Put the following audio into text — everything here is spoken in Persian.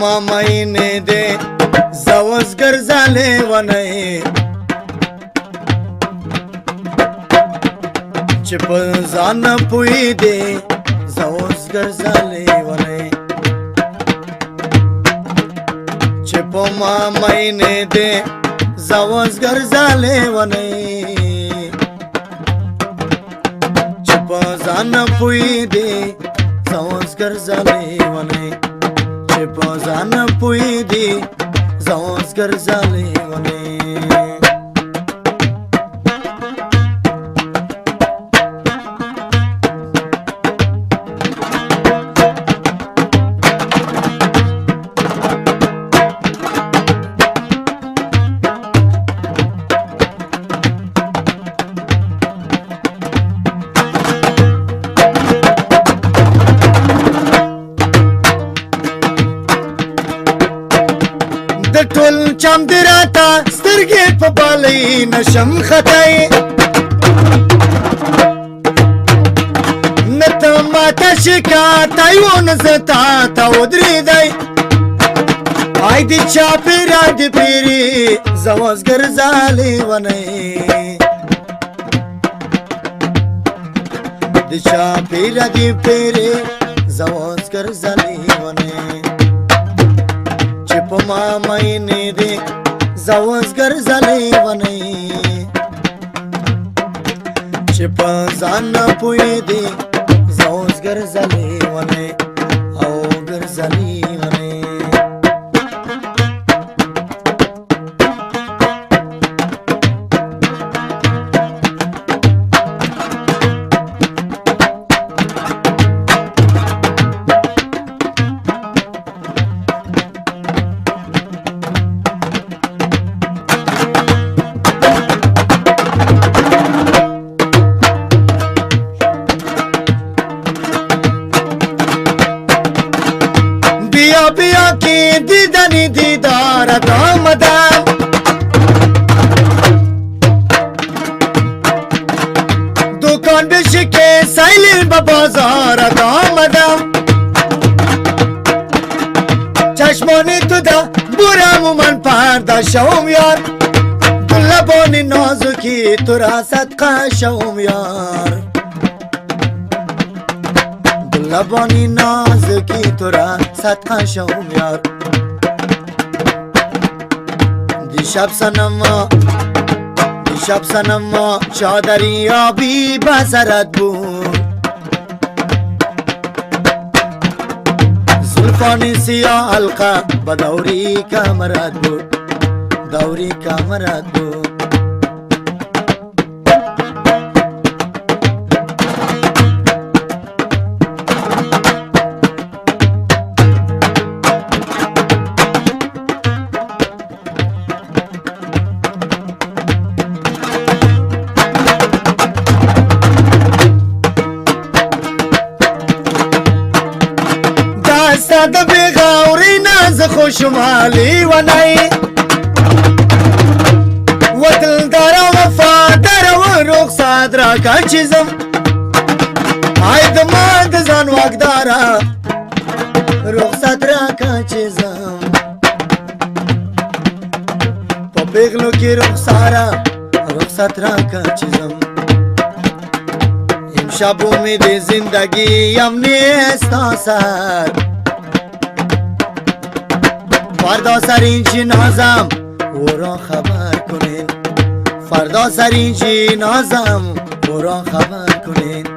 ما مینه ده زوز گرزاله ونه چې په ځان پوی دی زوز گرزاله ونه چې په ما مینه ده زوز گرزاله ونه چې په ځان پوی دی زوز گرزاله ونه چې په ځان پوی دی زوز گرزاله ونه د ټول چم دراتا سترګې په بالي نشم خدای نته ماته شکایت ایون زتا تا ودرې دی آی دی چا پیرا دی پیری زواز ګرځالې ونه دی چا پیرا دی پیری زواز ګرځالې ونه په ما مینه ده زوز ګرځالې ونه چې په ځان پوی دی زوز ګرځالې ونه او ګرځالې ونه بیا کی دیدنی دیدار دامدم دکان بشکه سیلی با بازار دامدم چشمانی تو دا برم و من پرده شوم یار لبانی نازکی تو را صدقه شوم یار لبانی نازکی تو را صدقه شوم یار دیشب سنما چادری آبی بسرت بود زلفانی سیاه حلقه با دوری کمرت بود دوری کمرت بود د بغاوری ناز خوشمالی ونی و دلدار و وفادار و رخصت را که چیزم ای دمان دزان واقدارا رخصت را که چیزم پا بغلو کی رخصت را که چیزم امشب امید زندگیم نیست آسد فردا سر این جنازم او را خبر کنین فردا سر این جنازم او را خبر کنین